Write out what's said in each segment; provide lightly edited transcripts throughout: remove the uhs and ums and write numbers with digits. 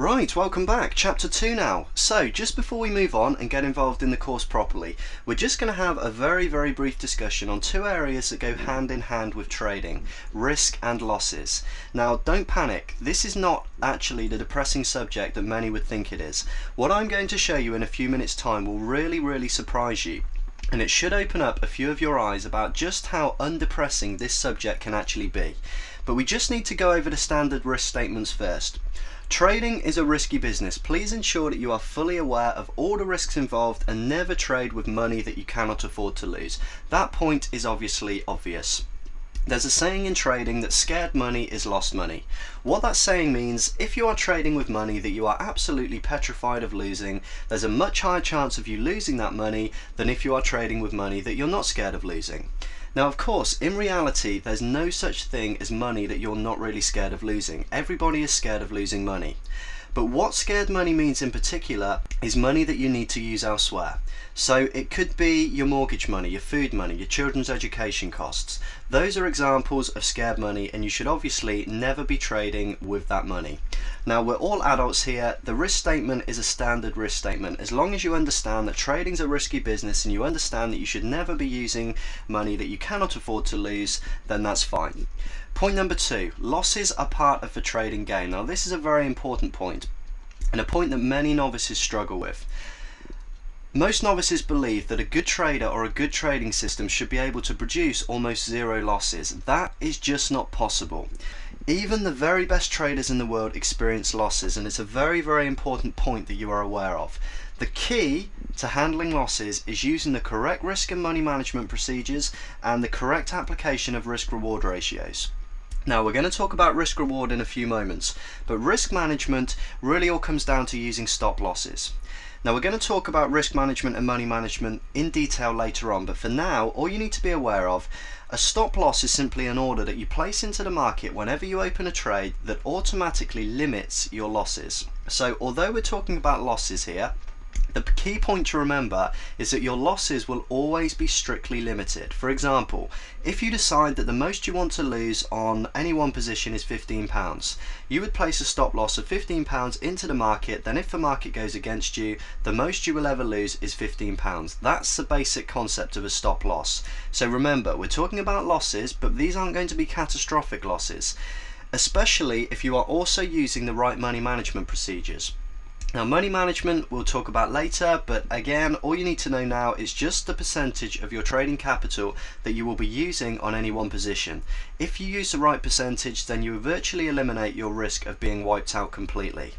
Right, welcome back. Chapter 2 now. So, just before we move on and get involved in the course properly, we're just going to have a very brief discussion on two areas that go hand in hand with trading, risk and losses. Now, don't panic. This is not actually the depressing subject that many would think it is. What I'm going to show you in a few minutes' time will really surprise you. And it should open up a few of your eyes about just how undepressing this subject can actually be. But we just need to go over the standard risk statements first. Trading is a risky business. Please ensure that you are fully aware of all the risks involved and never trade with money that you cannot afford to lose. That point is obviously obvious. There's a saying in trading that scared money is lost money. What that saying means, if you are trading with money that you are absolutely petrified of losing, there's a much higher chance of you losing that money than if you are trading with money that you're not scared of losing. Now, of course, in reality, there's no such thing as money that you're not really scared of losing. Everybody is scared of losing money. But what scared money means in particular is money that you need to use elsewhere. So it could be your mortgage money, your food money, your children's education costs. Those are examples of scared money, and you should obviously never be trading with that money. Now, we're all adults here. The risk statement is a standard risk statement. As long as you understand that trading's a risky business and you understand that you should never be using money that you cannot afford to lose, then that's fine. Point number 2, losses are part of the trading game. Now, this is a very important point, and a point that many novices struggle with. Most novices believe that a good trader or a good trading system should be able to produce almost zero losses. That is just not possible. Even the very best traders in the world experience losses, and it's a very important point that you are aware of. The key to handling losses is using the correct risk and money management procedures and the correct application of risk-reward ratios. Now, we're going to talk about risk reward in a few moments, but risk management really all comes down to using stop losses. Now, we're going to talk about risk management and money management in detail later on, but for now, all you need to be aware of, a stop loss is simply an order that you place into the market whenever you open a trade that automatically limits your losses. So, although we're talking about losses here, the key point to remember is that your losses will always be strictly limited. For example, if you decide that the most you want to lose on any one position is £15, you would place a stop loss of £15 into the market. Then if the market goes against you, the most you will ever lose is £15. That's the basic concept of a stop loss. So remember, we're talking about losses, but these aren't going to be catastrophic losses, especially if you are also using the right money management procedures. Now, money management we'll talk about later, but again, all you need to know now is just the percentage of your trading capital that you will be using on any one position. If you use the right percentage, then you virtually eliminate your risk of being wiped out completely.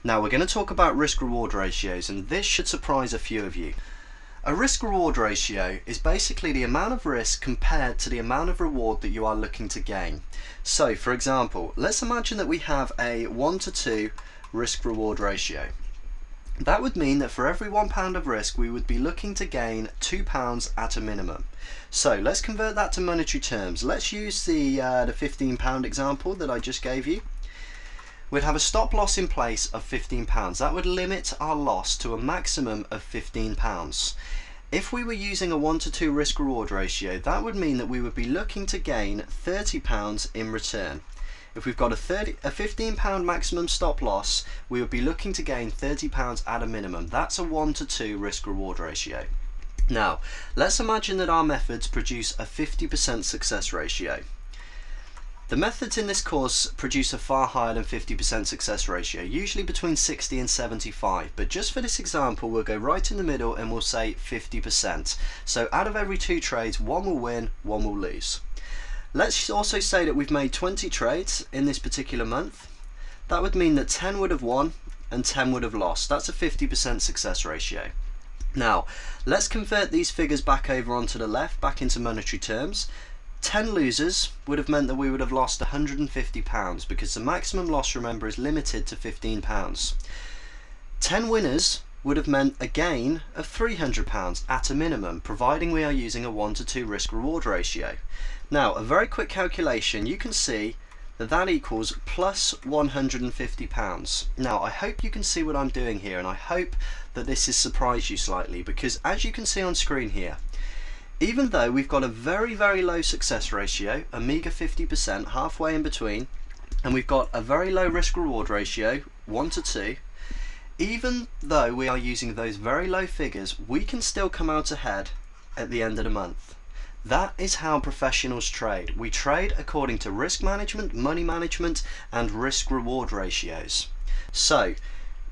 Now, we're going to talk about risk-reward ratios, and this should surprise a few of you. A risk-reward ratio is basically the amount of risk compared to the amount of reward that you are looking to gain. So, for example, let's imagine that we have a 1:2 risk-reward ratio. That would mean that for every £1 of risk, we would be looking to gain £2 at a minimum. So let's convert that to monetary terms. Let's use the £15 example that I just gave you. We'd have a stop loss in place of £15. That would limit our loss to a maximum of £15. If we were using a 1:2 risk-reward ratio, that would mean that we would be looking to gain £30 in return. If we've got a £15 maximum stop loss, we would be looking to gain £30 at a minimum. That's a 1:2 risk-reward ratio. Now, let's imagine that our methods produce a 50% success ratio. The methods in this course produce a far higher than 50% success ratio, usually between 60 and 75, but just for this example, we'll go right in the middle and we'll say 50%. So out of every 2 trades, 1 will win, 1 will lose. Let's also say that we've made 20 trades in this particular month. That would mean that 10 would have won and 10 would have lost. That's a 50% success ratio. Now, let's convert these figures back over onto the left, back into monetary terms. 10 losers would have meant that we would have lost £150 because the maximum loss, remember, is limited to £15. 10 winners would have meant a gain of £300 at a minimum, providing we are using a 1:2 risk-reward ratio. Now, a very quick calculation, you can see that that equals plus £150. Now, I hope you can see what I'm doing here, and I hope that this has surprised you slightly, because as you can see on screen here, even though we've got a very low success ratio, a meager 50%, halfway in between, and we've got a very low risk-reward ratio, 1 to 2, even though we are using those very low figures, we can still come out ahead at the end of the month. That is how professionals trade. We trade according to risk management, money management, and risk reward ratios. So,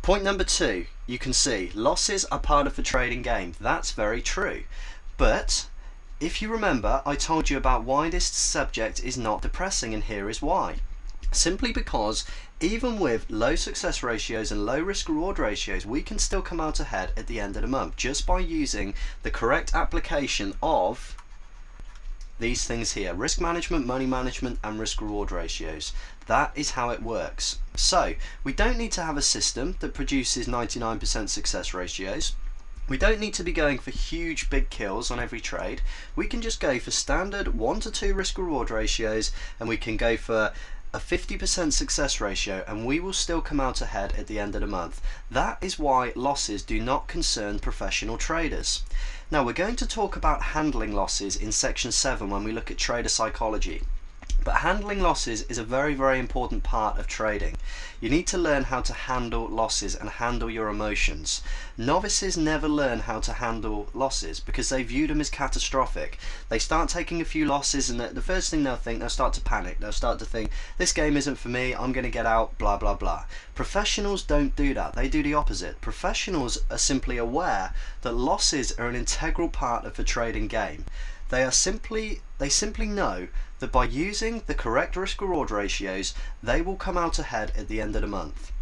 point number 2, you can see losses are part of the trading game. That's very true. But if you remember, I told you about why this subject is not depressing, and here is why. Simply because even with low success ratios and low risk reward ratios, we can still come out ahead at the end of the month just by using the correct application of these things here: risk management, money management, and risk reward ratios. That is how it works. So we don't need to have a system that produces 99% success ratios. We don't need to be going for huge big kills on every trade. We can just go for standard 1 to 2 risk reward ratios, and we can go for a 50% success ratio, and we will still come out ahead at the end of the month. That is why losses do not concern professional traders. Now we're going to talk about handling losses in section 7 when we look at trader psychology. But handling losses is a very, very important part of trading. You need to learn how to handle losses and handle your emotions. Novices never learn how to handle losses because they view them as catastrophic. They start taking a few losses, and the first thing they'll start to panic. They'll start to think, this game isn't for me, I'm going to get out, blah blah blah. Professionals don't do that. They do the opposite. Professionals are simply aware that losses are an integral part of the trading game. They simply know that by using the correct risk reward ratios, they will come out ahead at the end of the month.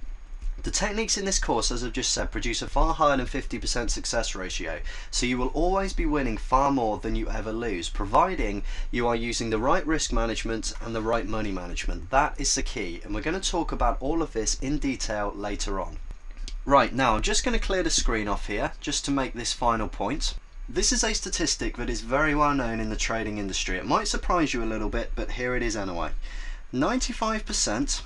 The techniques in this course, as I've just said, produce a far higher than 50% success ratio, so you will always be winning far more than you ever lose, providing you are using the right risk management and the right money management. That is the key, and we're going to talk about all of this in detail later on. Right, now I'm just going to clear the screen off here just to make this final point. This is a statistic that is very well known in the trading industry. It might surprise you a little bit, but here it is anyway. 95%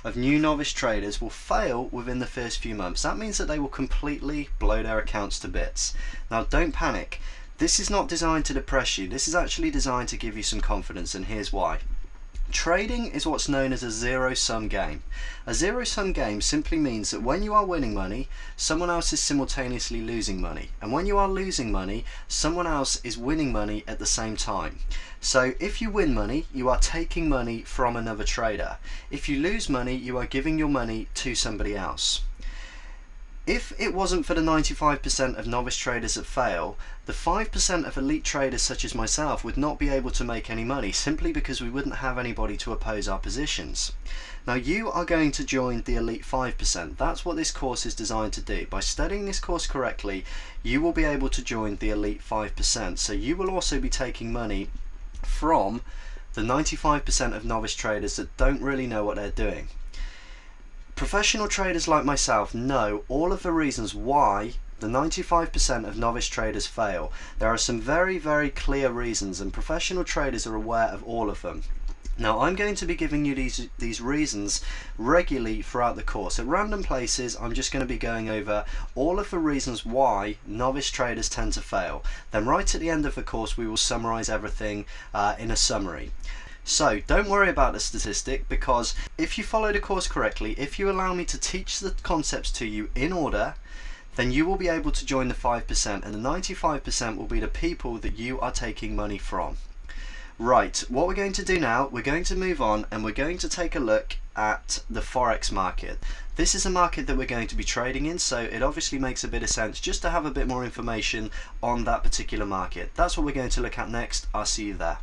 of new novice traders will fail within the first few months. That means that they will completely blow their accounts to bits. Now don't panic. This is not designed to depress you. This is actually designed to give you some confidence, and here's why. Trading is what's known as a zero-sum game. A zero-sum game simply means that when you are winning money, someone else is simultaneously losing money. And when you are losing money, someone else is winning money at the same time. So if you win money, you are taking money from another trader. If you lose money, you are giving your money to somebody else. If it wasn't for the 95% of novice traders that fail, the 5% of elite traders such as myself would not be able to make any money, simply because we wouldn't have anybody to oppose our positions. Now you are going to join the elite 5%. That's what this course is designed to do. By studying this course correctly, you will be able to join the elite 5%. So you will also be taking money from the 95% of novice traders that don't really know what they're doing. Professional traders like myself know all of the reasons why the 95% of novice traders fail. There are some very, very clear reasons, and professional traders are aware of all of them. Now I'm going to be giving you these reasons regularly throughout the course. At random places, I'm just going to be going over all of the reasons why novice traders tend to fail. Then right at the end of the course, we will summarize everything in a summary. So don't worry about the statistic, because if you follow the course correctly, if you allow me to teach the concepts to you in order, then you will be able to join the 5%, and the 95% will be the people that you are taking money from. Right, what we're going to do now, we're going to move on and we're going to take a look at the Forex market. This is a market that we're going to be trading in, so it obviously makes a bit of sense just to have a bit more information on that particular market. That's what we're going to look at next. I'll see you there.